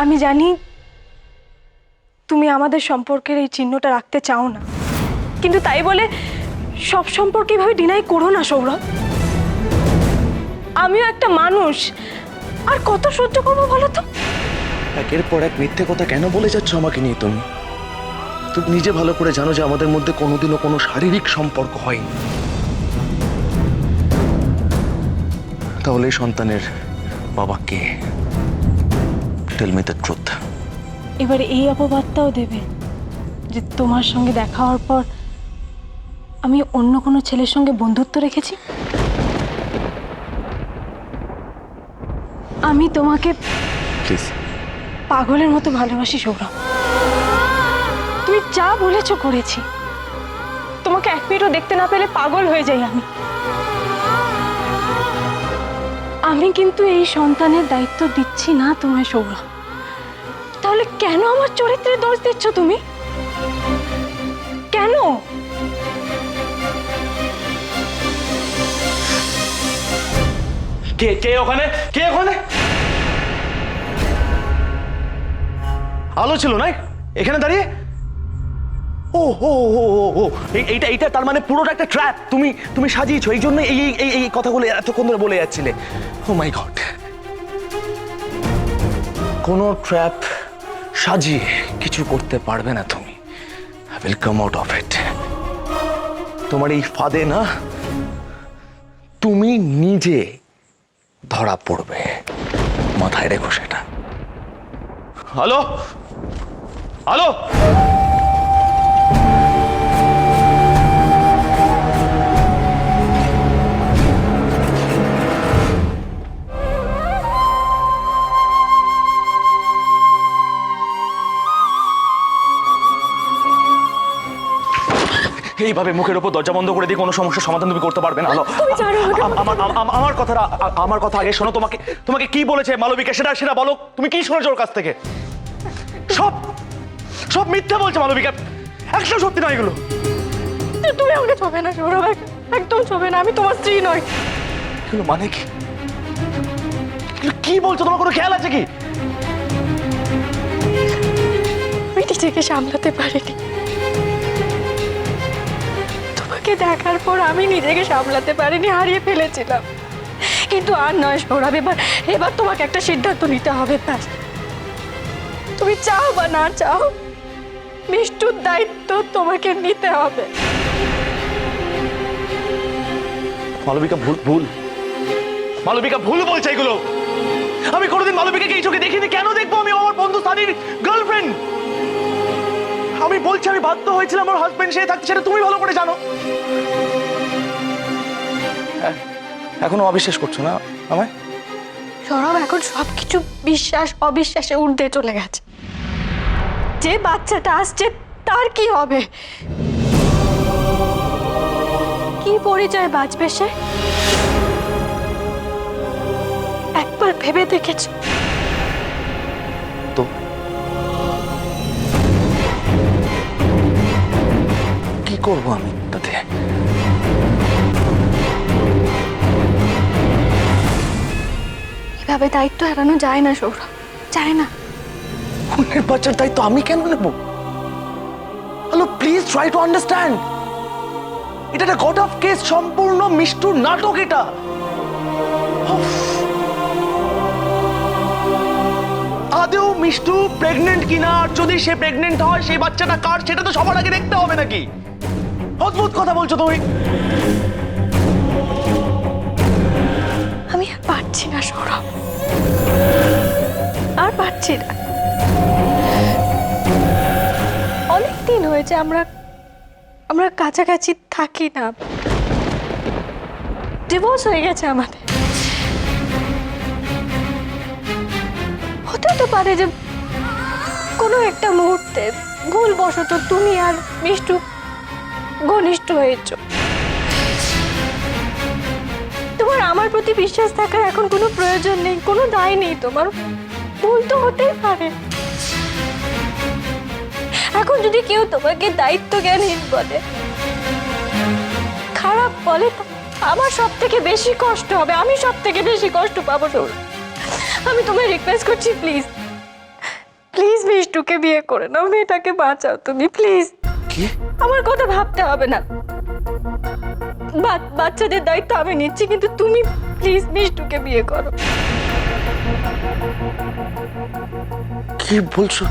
আমি জানি তুমি আমাদের সম্পর্কের এই চিহ্নটা রাখতে চাও না, কিন্তু তাই বলে সব সম্পর্কে এভাবে ডিনাই করো না সৌরভ। আমিও একটা মানুষ, আর কত সহ্য করবো বলো তো? একের পর এক মিথ্যে কথা কেন বলে যাচ্ছ আমাকে নিয়ে? তুমি তুমি নিজে ভালো করে জানো যে আমাদের মধ্যে কোনোদিনও কোনো শারীরিক সম্পর্ক হয়নি। তাহলে এই সন্তানের বাবা কে? Tell me the truth. এবারে এই অপবাদটাও দেবে যে তোমার সঙ্গে দেখা হওয়ার পর আমি অন্য কোনো ছেলের সঙ্গে বন্ধুত্ব রেখেছি? আমি তোমাকে প্লিজ। পাগলের মতো ভালোবাসি সৌরভ। তুমি যা বলেছো করেছি। তোমাকে এক মিনিটও দেখতে না পেলে পাগল হয়ে যাই আমি। আমি কিন্তু এই সন্তানের দায়িত্ব দিচ্ছি না তোমায় সৌরভ। তাহলে কেন আমার চরিত্রে দোষ দিচ্ছ তুমি? কেন? কে কে ওখানে? কে ওখানে? আলো ছিল না এখানে দাঁড়িয়ে? ও ও ও ও এইটা এইটা তার মানে পুরোটা একটা ট্র্যাপ। তুমি তুমি সাজিয়েছো, এই জন্য এই এই এই কথাগুলো এতক্ষণ ধরে বলে যাচ্ছিলে। ও মাই গড, কোনো ট্র্যাপ সাজিয়ে কিছু করতে পারবে না তুমি। I will come out of it. তোমার এই ফাঁদে না তুমি নিজে ধরা পড়বে, মাথায় রেখো সেটা। হ্যালো হ্যালো, এইভাবে মুখের উপর দরজা বন্ধ করে দিয়ে কোনো সমস্যার সমাধান তুমি করতে পারবে না। আমার কথা আগে শোনো। তোমাকে তোমাকে কি বলেছে মালবিকা সেটা সেটা বলো। তুমি কি শুনেছো ওর কাছ থেকে? সব সব মিথ্যা বলছে মালবিকা, একদম সত্যি নয় এগুলো। তুমি আমাকে ছবে না সৌরভ, একদম ছবে না। আমি তোমার স্ত্রী নই। এগুলো মানে কি? এগুলো কি বলছো? তোমার কোনো খেয়াল আছে কি? আমি নিজেকে সামলাতে পারিনি। তোমাকে দেখার পর আমি নিজেকে সামলাতে পারিনি, হারিয়ে ফেলেছিলাম। কিন্তু আর নয় সৌরভ, এবার এবার তোমাকে একটা সিদ্ধান্ত নিতে হবে। ব্যাস, তুমি চাও বা না চাও, মিষ্টুর দায়িত্ব তোমাকে নিতে হবে। মালবিকা ভুল ভুল মালবিকা ভুল বলছে এগুলো। আমি কোনোদিন মালবিকাকে এই চোখে দেখিনি। কেন দেখবো আমি? আমার বন্ধু সানির গার্লফ্রেন্ড। আমি বলছি আমি বাধ্য হয়েছিলাম আমার হাজবেন্ড সে থাকতে, সেটা তুমি ভালো করে জানো। এখনো অবিশ্বাস করছো না আমায়? সৌরভ, এখন সবকিছু বিশ্বাস অবিশ্বাসে ঊর্ধ্বে চলে গেছে। যে বাচ্চাটা আসছে তার কি হবে? কি পরিচয় বাঁচবে সে? একবার ভেবে দেখেছ? তো কি করবো আমি তাতে? এভাবে দায়িত্ব এড়ানো যায় না সৌরভ, যায় না। অন্যের বাচ্চার দায়িত্ব আমি কেন নেব? Hello, please try to understand. এটা একটা গট অফ কেস, সম্পূর্ণ মিষ্টুর নাটক এটা। আদেও মিষ্টু প্রেগনেন্ট কিনা, আর যদি সে প্রেগনেন্ট হয় সেই বাচ্চাটা কার সেটা তো সবার আগে দেখতে হবে নাকি? অদ্ভুত কথা বলছো তুমি। আমি আর পারছি না সৌরভ, আর পারছি না। অনেকদিন হয়েছে আমরা আমরা কাছাকাছি থাকি না। ডিভোর্স হয়ে গেছে আমাদের। হতে তো পারে যে কোনো একটা মুহূর্তে ভুলবশত তুমি আর মিষ্টু ঘনিষ্ঠ হয়েছ। তোমার আমার প্রতি বিশ্বাস থাকার এখন কোনো প্রয়োজন নেই, কোনো দায় নেই তোমার। ভুল তো হতেই পারে। এখন যদি কেউ তোমাকে দায়িত্ব জ্ঞানহীন বলে, খারাপ বলে, আমার সব থেকে বেশি কষ্ট হবে। আমি সব থেকে বেশি কষ্ট পাবো সৌরভ। আমি তোমায় রিকোয়েস্ট করছি, প্লিজ প্লিজ মিষ্টুকে বিয়ে করে নাও, মেয়েটাকে বাঁচাও তুমি প্লিজ। কি? আমার কথা ভাবতে হবে না, বাচ্চাদের দায়িত্ব আমি নিচ্ছি, কিন্তু তুমি প্লিজ মিষ্টুকে বিয়ে করো। কি বলছো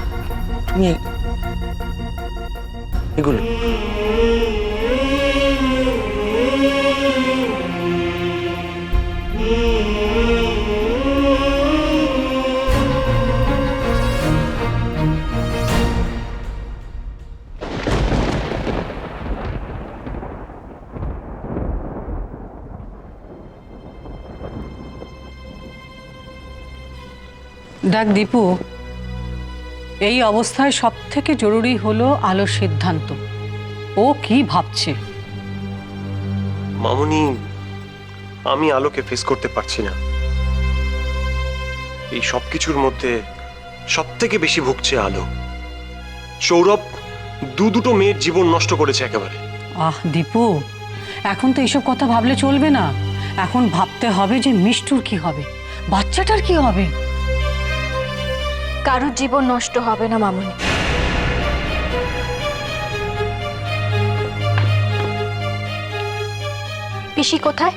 তুমি এগুলো? দেখ দীপু, এই অবস্থায় সব থেকে জরুরি হলো আলোর সিদ্ধান্ত। ও কি ভাবছে? মামুনি, আমি আলোকে ফেস করতে পারছি না। এই সব কিছুর মধ্যে সব থেকে বেশি ভুগছে আলো। সৌরভ দুটো মেয়ের জীবন নষ্ট করেছে একেবারে। দীপু, এখন তো এইসব কথা ভাবলে চলবে না। এখন ভাবতে হবে যে মিষ্টুর কি হবে, বাচ্চাটার কি হবে। কারোর জীবন নষ্ট হবে না মামুনি। পিসি কোথায়?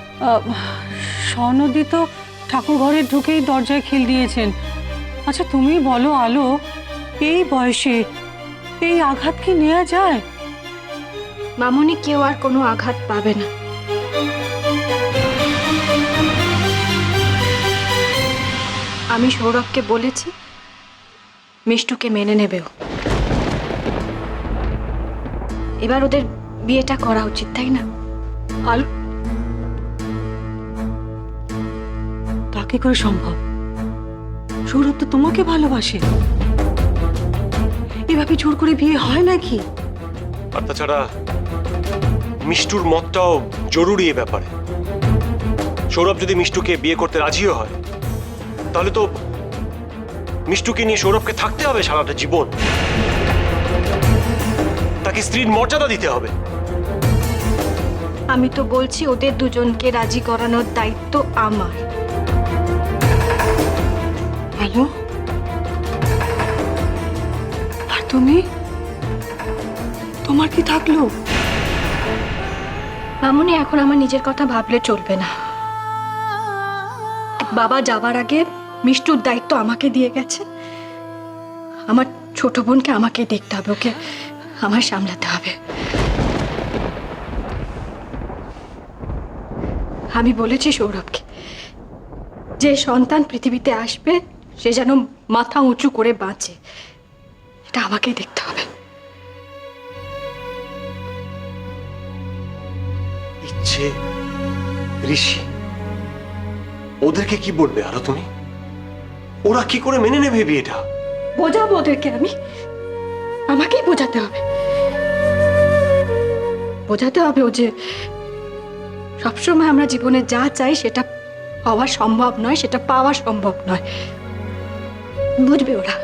স্বর্ণদি তো ঠাকুর ঘরে ঢুকেই দরজায় খিল দিয়েছেন। আচ্ছা তুমি বলো আলো, এই বয়সে এই আঘাত কি নেওয়া যায়? মামুনি, কেউ আর কোনো আঘাত পাবে না। আমি সৌরভকে বলেছি মিষ্টুকে মেনে নেবেও। এবার ওদের বিয়েটা করা উচিত, তাই না? আলো, তা কি করে সম্ভব? সৌরভ তো তোমাকে ভালোবাসে, এভাবে জোর করে বিয়ে হয় নাকি? আর তাছাড়া মিষ্টুর মতটাও জরুরি এ ব্যাপারে। সৌরভ যদি মিষ্টুকে বিয়ে করতে রাজিও হয়, তাহলে তো মিষ্টুকে নিয়ে সৌরভকে থাকতে হবে সারাটা জীবন। তাকে স্ত্রীর মর্যাদা দিতে হবে। আমি তো বলছি ওদের দুজনকে রাজি করানোর দায়িত্ব আমার। আলো, আর তুমি, তোমার কি থাকলো? মামুনি, এখন আমার নিজের কথা ভাবলে চলবে না। বাবা যাবার আগে মিষ্টুর দায়িত্ব আমাকে দিয়ে গেছে। আমার ছোট বোনকে আমাকেই দেখতে হবে, ওকে আমার সামলাতে হবে। আমি বলেছি সৌরভকে, যে সন্তান পৃথিবীতে আসবে সে যেন মাথা উঁচু করে বাঁচে, এটা আমাকেই দেখতে হবে। ইচ্ছে, ঋষি, ওদেরকে কি বলবে আরো তুমি? ওরা কি করে মেনে নেবে বিয়েটা? বোঝাবো ওদেরকে আমি, আমাকেই বোঝাতে হবে। বোঝাতে হবে ও যে সবসময় আমরা জীবনে যা চাই সেটা হওয়া সম্ভব নয়, সেটা পাওয়া সম্ভব নয়। বুঝবে ওরা।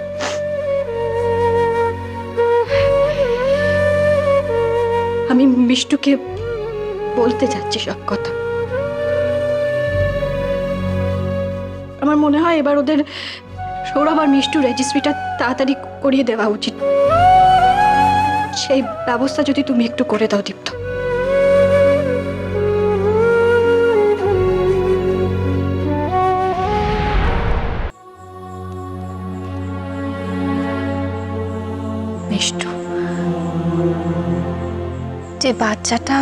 আমি মিষ্টুকে বলতে যাচ্ছি সব কথা। আমার মনে হয় এবার ওদের সৌরভ আর মিষ্টু রেজিস্ট্রিটা তাড়াতাড়ি করিয়ে দেওয়া উচিত। সেই ব্যবস্থা যদি তুমি একটু করে দাও দীপ্ত। মিষ্টু, যে বাচ্চাটা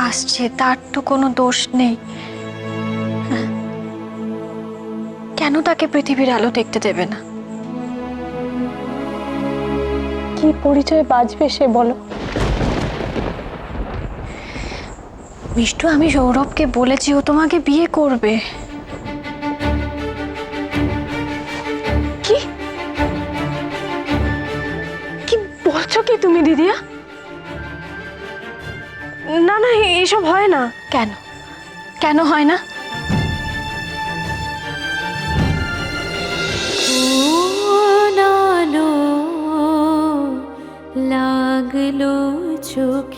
আসছে তার তো কোনো দোষ নেই, কেন তাকে পৃথিবীর আলো দেখতে দেবে না? কি পরিচয় বাঁচবে সে, বলো? মিষ্টু, আমি সৌরভকে বলেছি ও তোমাকে বিয়ে করবে। কি কি বলছো কি তুমি দিদিয়া? না না, এসব হয় না। কেন কেন হয় না? লাগলো চোখ